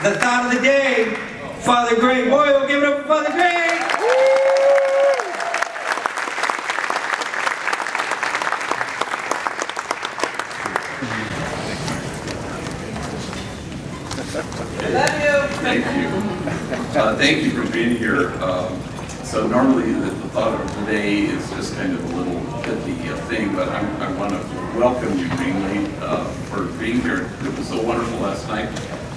the thought of the day, Father Greg Boyle. Give it up for Father Greg. Thank you. Thank you for being here. So normally the thought of the day is just kind of a little pithy thing, but I want to welcome you mainly for being here. It was so wonderful last night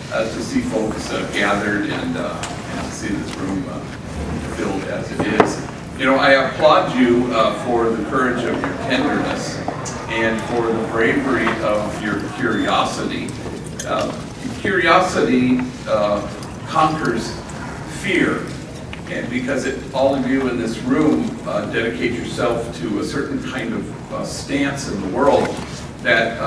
to see folks gathered and to see this room filled as it is. You know, I applaud you for the courage of your tenderness and for the bravery of your curiosity. Curiosity conquers fear, and because all of you in this room dedicate yourself to a certain kind of stance in the world that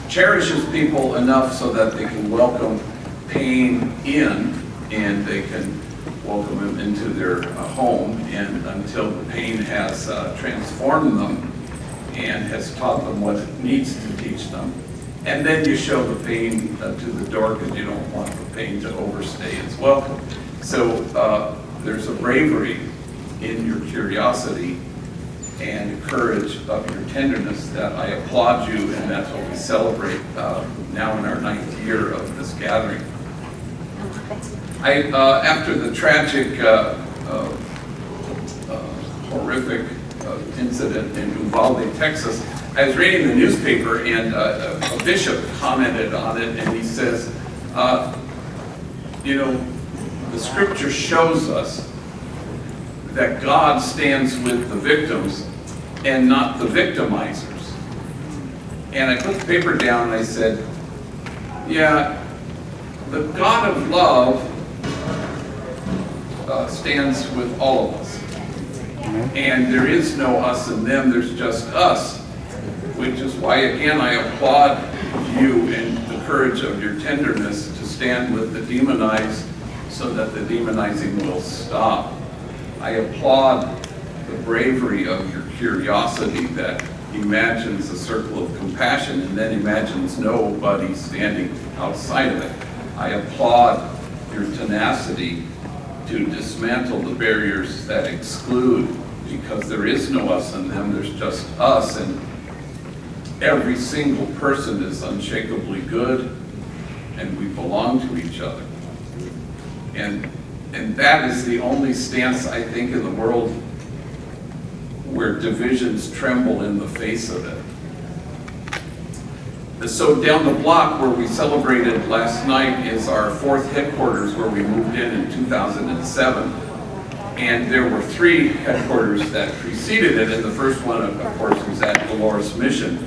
cherishes people enough so that they can welcome pain in, and they can welcome them into their home, and until the pain has transformed them and has taught them what it needs to teach them. And then you show the pain to the door because you don't want the pain to overstay its welcome. So there's a bravery in your curiosity and courage of your tenderness that I applaud you, and that's what we celebrate now in our 9th year of this gathering. After the tragic, horrific incident in Uvalde, Texas, I was reading the newspaper, and a bishop commented on it, and he says, you know, the scripture shows us that God stands with the victims and not the victimizers. And I put the paper down and I said, yeah, the God of love stands with all of us. And there is no us and them, there's just us. Which is why, again, I applaud you and the courage of your tenderness to stand with the demonized so that the demonizing will stop. I applaud the bravery of your curiosity that imagines a circle of compassion and then imagines nobody standing outside of it. I applaud your tenacity to dismantle the barriers that exclude, because there is no us and them, there's just us, and every single person is unshakably good, and we belong to each other. And that is the only stance, I think, in the world where divisions tremble in the face of it. So down the block where we celebrated last night is our 4th headquarters, where we moved in 2007. And there were 3 headquarters that preceded it, and the first one, of course, was at Dolores Mission,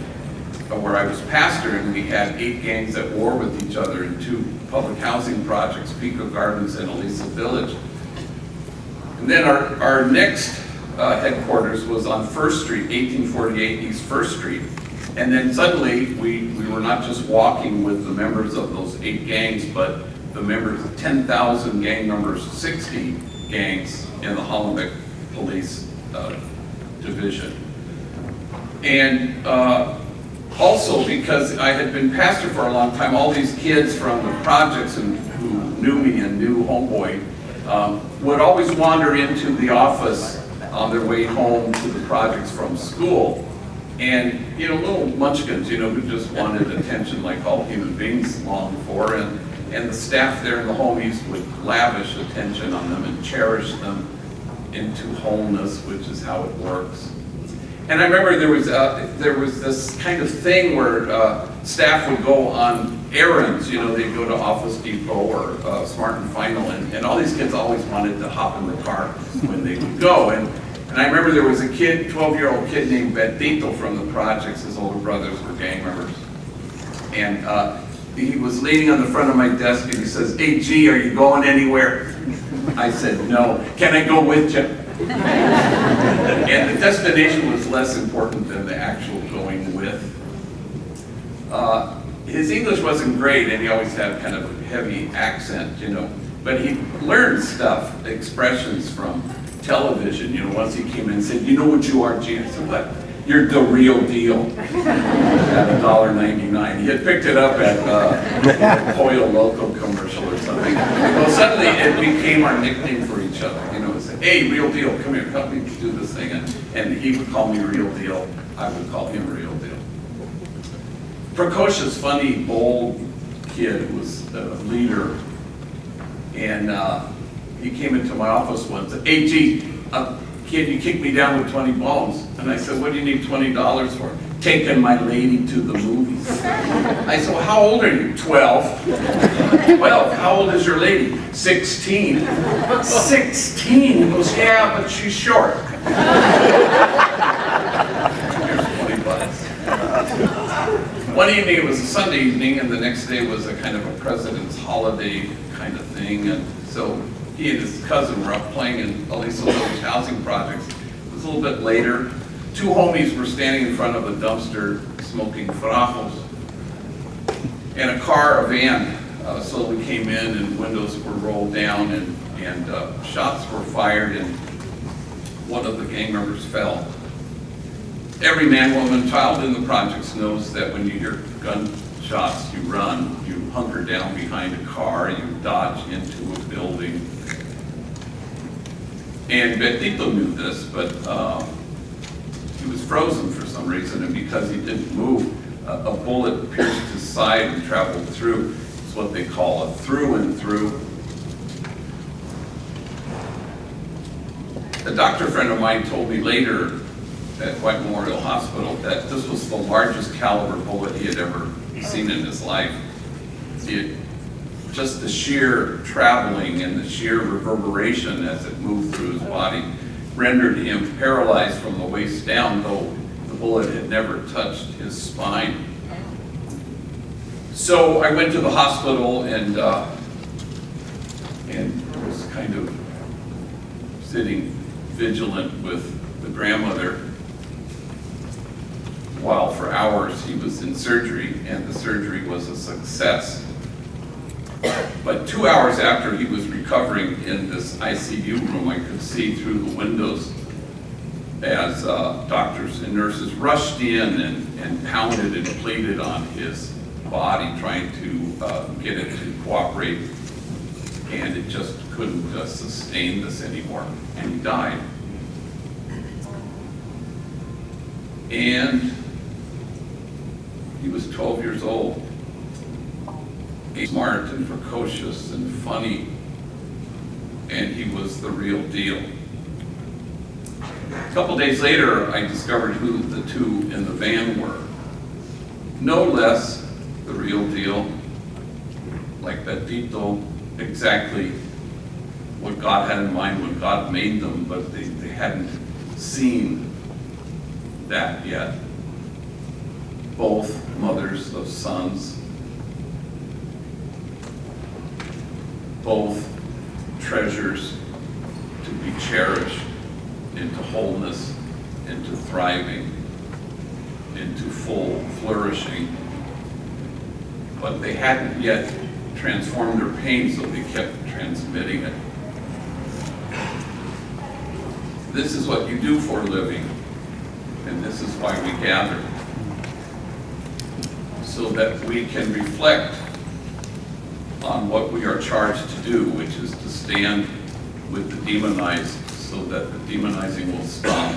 where I was pastor, and we had 8 gangs at war with each other in 2 public housing projects, Pico Gardens and Elisa Village. And then our next headquarters was on 1st Street, 1848 East 1st Street. And then suddenly we were not just walking with the members of those 8 gangs, but the members of 10,000 gang members, 60 gangs in the Hollenbeck Police Division. And also, because I had been pastor for a long time, all these kids from the projects who knew me and knew Homeboy would always wander into the office on their way home to the projects from school. And, you know, little munchkins, you know, who just wanted attention like all human beings long for. And the staff there in the homies would lavish attention on them and cherish them into wholeness, which is how it works. And I remember there was this kind of thing where staff would go on errands. You know, they'd go to Office Depot or Smart and Final, and all these kids always wanted to hop in the car when they would go. And I remember there was a kid, 12-year-old kid named Betito from the projects. His older brothers were gang members. And he was leaning on the front of my desk, and he says, "Hey, G, are you going anywhere?" I said, "No." "Can I go with you?" And the destination was less important than the actual going with. His English wasn't great, and he always had kind of a heavy accent, you know. But he learned expressions from television. You know, once he came in and said, "You know what you are, G?" I said, "What?" "You're the real deal," at $1.99. He had picked it up at a Boyle local commercial or something. Well, suddenly it became our nickname for each other. You know, it's, "Hey, real deal, come here, help me do this thing." And he would call me real deal. I would call him real deal. Precocious, funny, bold kid who was a leader. And he came into my office once and said, "Hey, gee, kid, you kicked me down with 20 bones." And I said, "What do you need $20 for?" "Taking my lady to the movies." I said, "Well, how old are you?" 12. 12, how old is your lady? 16. 16? He goes, "Yeah, but she's short." Here's 20 bucks. One evening, it was a Sunday evening, and the next day was a kind of a president's holiday kind of thing. And so he and his cousin were up playing in Aliso Village housing projects. It was a little bit later. Two homies were standing in front of a dumpster smoking farajos. And a van, slowly came in, and windows were rolled down, and shots were fired, and one of the gang members fell. Every man, woman, child in the projects knows that when you hear gunshots, you run, you hunker down behind a car, you dodge into a building. And Betito knew this, but he was frozen for some reason, and because he didn't move, a bullet pierced his side and traveled through. It's what they call a through and through. A doctor friend of mine told me later at White Memorial Hospital that this was the largest caliber bullet he had ever seen in his life. Just the sheer traveling and the sheer reverberation as it moved through his body rendered him paralyzed from the waist down, though the bullet had never touched his spine. So I went to the hospital and was kind of sitting vigilant with the grandmother while for hours he was in surgery, and the surgery was a success. But 2 hours after he was recovering in this ICU room, I could see through the windows as doctors and nurses rushed in and pounded and pleaded on his body, trying to get it to cooperate, and it just couldn't sustain this anymore, and he died. And he was 12 years old. He's smart and precocious and funny, and he was the real deal. A couple days later, I discovered who the two in the van were. No less the real deal, like Betito, exactly what God had in mind when God made them, but they hadn't seen that yet. Both mothers of sons, both treasures to be cherished into wholeness, into thriving, into full flourishing. But they hadn't yet transformed their pain, so they kept transmitting it. This is what you do for a living, and this is why we gather, so that we can reflect on what we are charged to do, which is to stand with the demonized so that the demonizing will stop,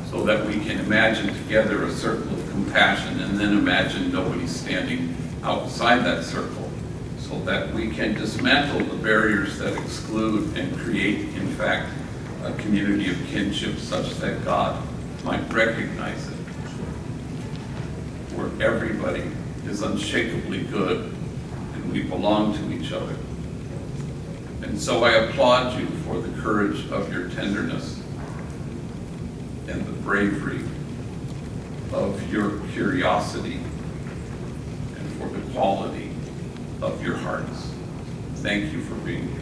so that we can imagine together a circle of compassion and then imagine nobody standing outside that circle, so that we can dismantle the barriers that exclude and create, in fact, a community of kinship such that God might recognize it, where everybody is unshakably good and we belong to each other. And so I applaud you for the courage of your tenderness and the bravery of your curiosity and for the quality of your hearts. Thank you for being here.